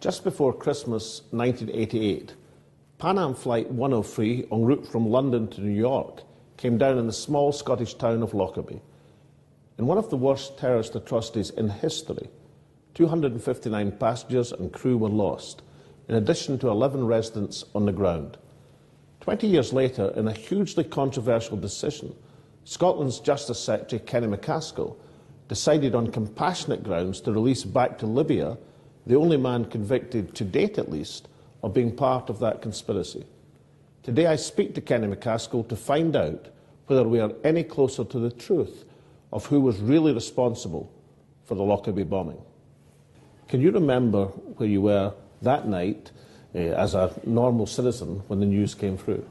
Just before Christmas 1988, Pan Am Flight 103 en route from London to New York came down in the small Scottish town of Lockerbie. In one of the worst terrorist atrocities in history, 259 passengers and crew were lost, in addition to 11 residents on the ground. 20 years later, in a hugely controversial decision, Scotland's Justice Secretary Kenny MacAskill decided on compassionate grounds to release back to Libya the only man convicted, to date at least, of being part of that conspiracy. Today I speak to Kenny MacAskill to find out whether we are any closer to the truth of who was really responsible for the Lockerbie bombing. Can you remember where you were that night as a normal citizen when the news came through?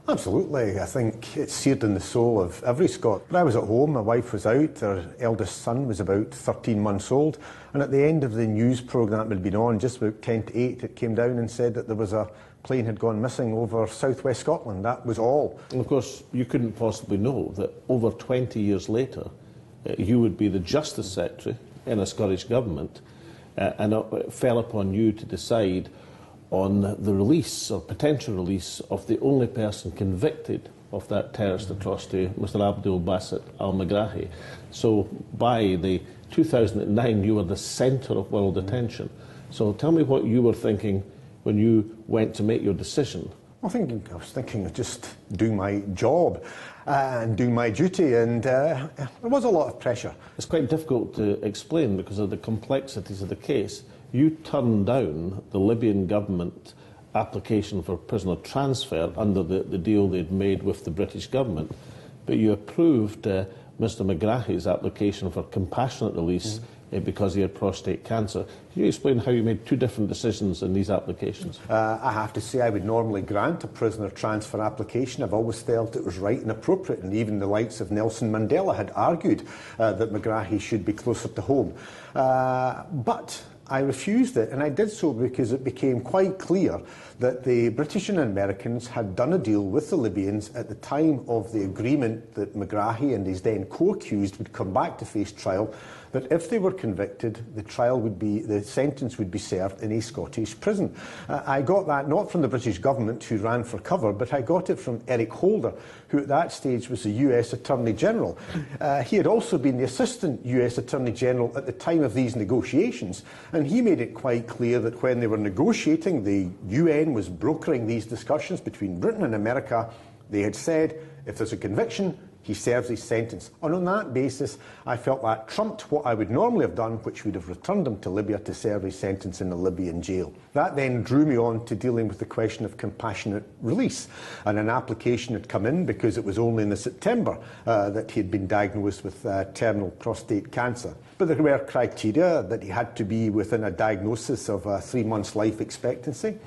Absolutely. I think it's seared in the soul of every Scot. But I was at home, my wife was out, our eldest son was about 13 months old, and at the end of the news programme that had been on, just about 10 to 8, it came down and said that there was a plane had gone missing over southwest Scotland. That was all. And of course, you couldn't possibly know that over 20 years later, you would be the Justice Secretary in a Scottish government, and it fell upon you to decide on the release, or potential release, of the only person convicted of that terrorist atrocity, Mr Abdul Basit al-Megrahi. So by the 2009, you were the centre of world attention. So tell me what you were thinking when you went to make your decision. I was thinking of just doing my job and doing my duty, and there was a lot of pressure. It's quite difficult to explain because of the complexities of the case. You turned down the Libyan government application for prisoner transfer under the deal they'd made with the British government, but you approved Mr Megrahi's application for compassionate release because he had prostate cancer. Can you explain how you made two different decisions in these applications? I have to say I would normally grant a prisoner transfer application. I've always felt it was right and appropriate, and even the likes of Nelson Mandela had argued that Megrahi should be closer to home. But I refused it, and I did so because it became quite clear that the British and Americans had done a deal with the Libyans at the time of the agreement that Megrahi and his then co-accused would come back to face trial, that if they were convicted, the sentence would be served in a Scottish prison. I got that not from the British government, who ran for cover, but I got it from Eric Holder, who at that stage was the US Attorney General. He had also been the Assistant US Attorney General at the time of these negotiations, and he made it quite clear that when they were negotiating, the UN was brokering these discussions between Britain and America. They had said, if there's a conviction, he serves his sentence. And on that basis, I felt that trumped what I would normally have done, which would have returned him to Libya to serve his sentence in a Libyan jail. That then drew me on to dealing with the question of compassionate release. And an application had come in because it was only in the September that he had been diagnosed with terminal prostate cancer. But there were criteria that he had to be within a diagnosis of 3 months life expectancy.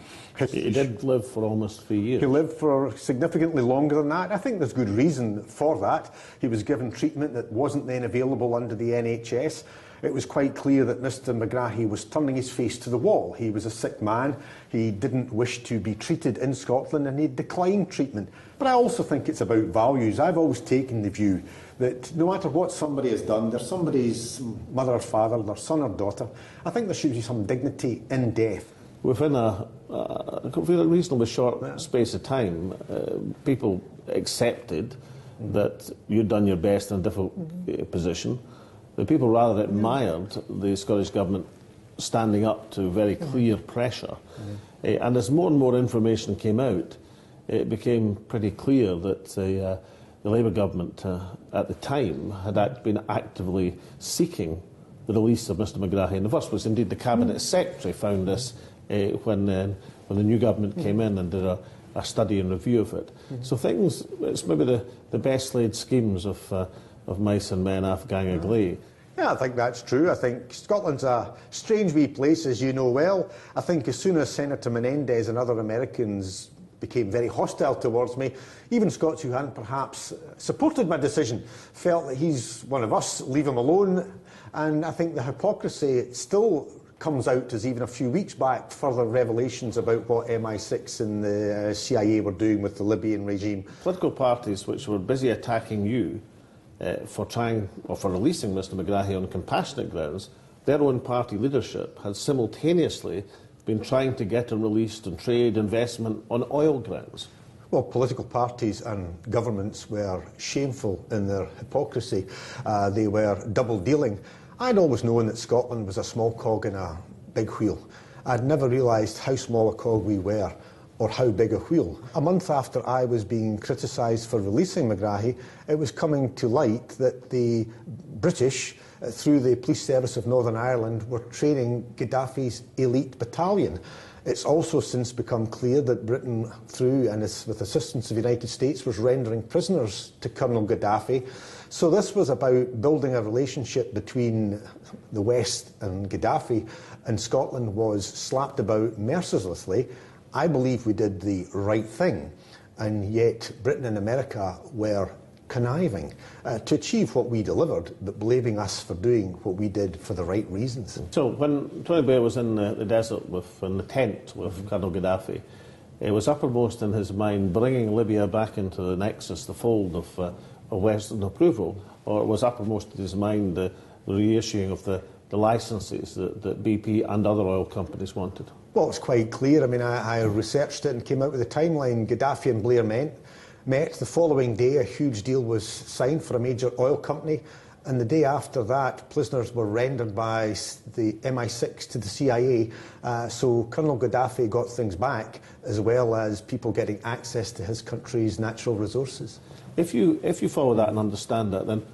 He did live for almost 3 years. He lived for significantly longer than that. I think there's good reason for that. He was given treatment that wasn't then available under the NHS. It was quite clear that Mr Megrahi was turning his face to the wall. He was a sick man. He didn't wish to be treated in Scotland, and he declined treatment. But I also think it's about values. I've always taken the view that no matter what somebody has done, they're somebody's mother or father, their son or daughter, I think there should be some dignity in death. Within a reasonably short space of time, people accepted that you'd done your best in a difficult position. The people rather admired the Scottish Government standing up to very clear pressure. And as more and more information came out, it became pretty clear that the Labour government at the time had been actively seeking the release of Mr Megrahi in the first place. Indeed, the Cabinet Secretary found this when the new government came in and did a study and review of it. So it's maybe the best laid schemes of mice and men Afghan Aglee. Yeah, I think that's true. I think Scotland's a strange wee place, as you know well. I think as soon as Senator Menendez and other Americans became very hostile towards me, even Scots who hadn't perhaps supported my decision felt that he's one of us, leave him alone. And I think the hypocrisy still comes out as even a few weeks back further revelations about what MI6 and the CIA were doing with the Libyan regime. Political parties which were busy attacking you for releasing Mr Megrahi on compassionate grounds, their own party leadership had simultaneously been trying to get him released on trade investment on oil grounds? Well, political parties and governments were shameful in their hypocrisy. They were double-dealing. I'd always known that Scotland was a small cog in a big wheel. I'd never realised how small a cog we were, or how big a wheel. A month after I was being criticised for releasing Megrahi, it was coming to light that the British, through the Police Service of Northern Ireland, were training Gaddafi's elite battalion. It's also since become clear that Britain, through and with assistance of the United States, was rendering prisoners to Colonel Gaddafi. So this was about building a relationship between the West and Gaddafi, and Scotland was slapped about mercilessly. I believe we did the right thing, and yet Britain and America were conniving to achieve what we delivered, but blaming us for doing what we did for the right reasons. So when Tony Blair was in the desert in the tent with Colonel Gaddafi, it was uppermost in his mind bringing Libya back into the nexus, the fold of Western approval, or it was uppermost in his mind the reissuing of the licences that BP and other oil companies wanted? Well, it's quite clear. I mean, I researched it and came out with a timeline. Gaddafi and Blair met. The following day, a huge deal was signed for a major oil company, and the day after that, prisoners were rendered by the MI6 to the CIA, so Colonel Gaddafi got things back, as well as people getting access to his country's natural resources. If you follow that and understand that, then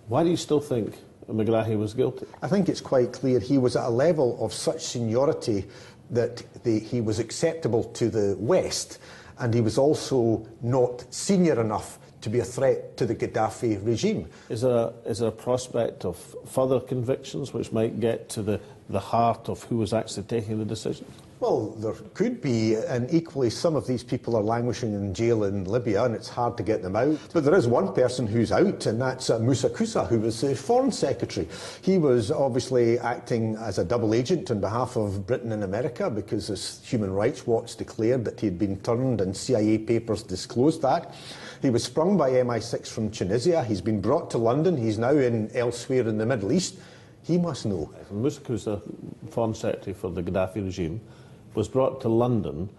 why do you still think Megrahi was guilty? I think it's quite clear he was at a level of such seniority that he was acceptable to the West, and he was also not senior enough to be a threat to the Gaddafi regime. Is there a prospect of further convictions which might get to the heart of who was actually taking the decision? Well, there could be, and equally some of these people are languishing in jail in Libya, and it's hard to get them out. But there is one person who's out, and that's Moussa Koussa, who was the Foreign Secretary. He was obviously acting as a double agent on behalf of Britain and America, because as Human Rights Watch declared that he had been turned, and CIA papers disclosed that. He was sprung by MI6 from Tunisia. He's been brought to London. He's now elsewhere in the Middle East. He must know. Moussa Koussa, Foreign Secretary for the Gaddafi regime, was brought to London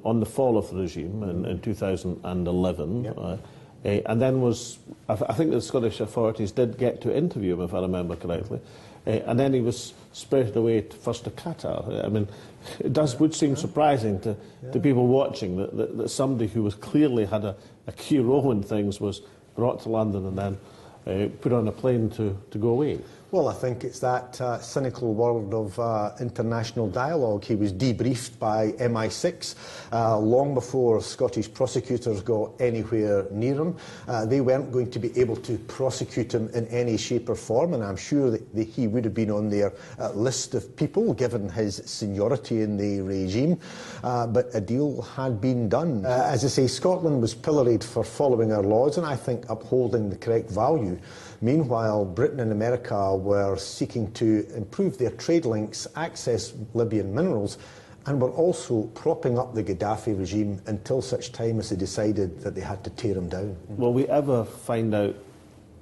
on the fall of the regime in 2011, yep. And then I think the Scottish authorities did get to interview him, if I remember correctly, and then he was spirited away first to Qatar. I mean, would seem surprising to people watching that somebody who was clearly had a key role in things was brought to London and then put on a plane to go away. Well, I think it's that cynical world of international dialogue. He was debriefed by MI6 long before Scottish prosecutors got anywhere near him. They weren't going to be able to prosecute him in any shape or form, and I'm sure that he would have been on their list of people, given his seniority in the regime. But a deal had been done. As I say, Scotland was pilloried for following our laws, and I think upholding the correct value. Meanwhile, Britain and America were seeking to improve their trade links, access Libyan minerals, and were also propping up the Gaddafi regime until such time as they decided that they had to tear him down. Will we ever find out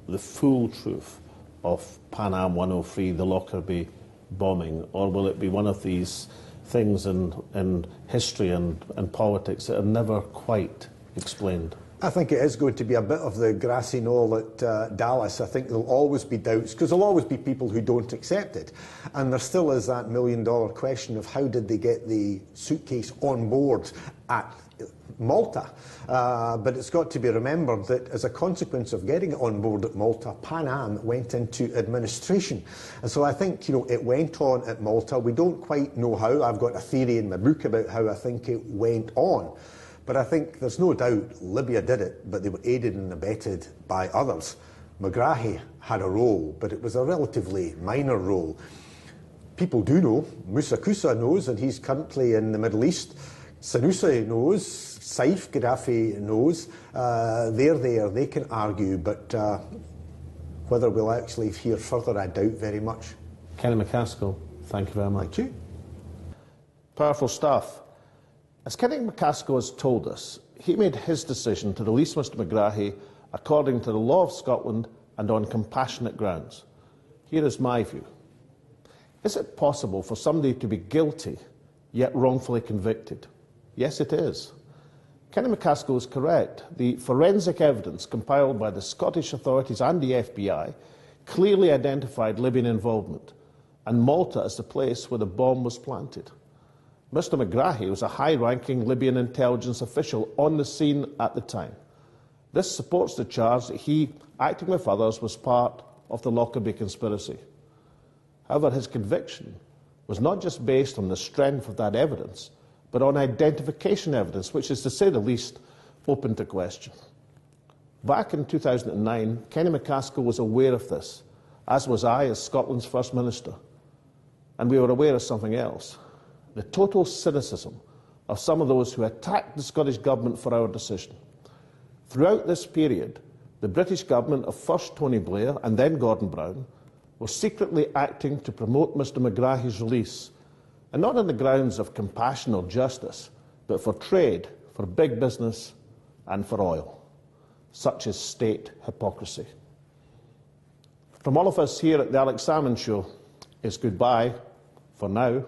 the full truth of Pan Am 103, the Lockerbie bombing, or will it be one of these things in history and politics that are never quite explained? I think it is going to be a bit of the grassy knoll at Dallas. I think there'll always be doubts, because there'll always be people who don't accept it. And there still is that million-dollar question of how did they get the suitcase on board at Malta. But it's got to be remembered that as a consequence of getting it on board at Malta, Pan Am went into administration. And so I think, it went on at Malta. We don't quite know how. I've got a theory in my book about how I think it went on. But I think there's no doubt Libya did it, but they were aided and abetted by others. Megrahi had a role, but it was a relatively minor role. People do know. Moussa Koussa knows, and he's currently in the Middle East. Sanusi knows. Saif Gaddafi knows. They're there. They can argue, but whether we'll actually hear further, I doubt very much. Kenny McCaskill, thank you very much. Thank you. Powerful stuff. As Kenny McCaskill has told us, he made his decision to release Mr Megrahi according to the law of Scotland and on compassionate grounds. Here is my view. Is it possible for somebody to be guilty yet wrongfully convicted. Yes, it is. Kenny McCaskill is correct. The forensic evidence compiled by the Scottish authorities and the FBI clearly identified Libyan involvement, and Malta as the place where the bomb was planted. Mr. Megrahi was a high-ranking Libyan intelligence official on the scene at the time. This supports the charge that he, acting with others, was part of the Lockerbie conspiracy. However, his conviction was not just based on the strength of that evidence, but on identification evidence, which is, to say the least, open to question. Back in 2009, Kenny McCaskill was aware of this, as was I as Scotland's First Minister. And we were aware of something else: the total cynicism of some of those who attacked the Scottish Government for our decision. Throughout this period, the British Government of first Tony Blair and then Gordon Brown were secretly acting to promote Mr. Megrahi's release, and not on the grounds of compassion or justice, but for trade, for big business, and for oil. Such is state hypocrisy. From all of us here at the Alex Salmond Show, it's goodbye for now.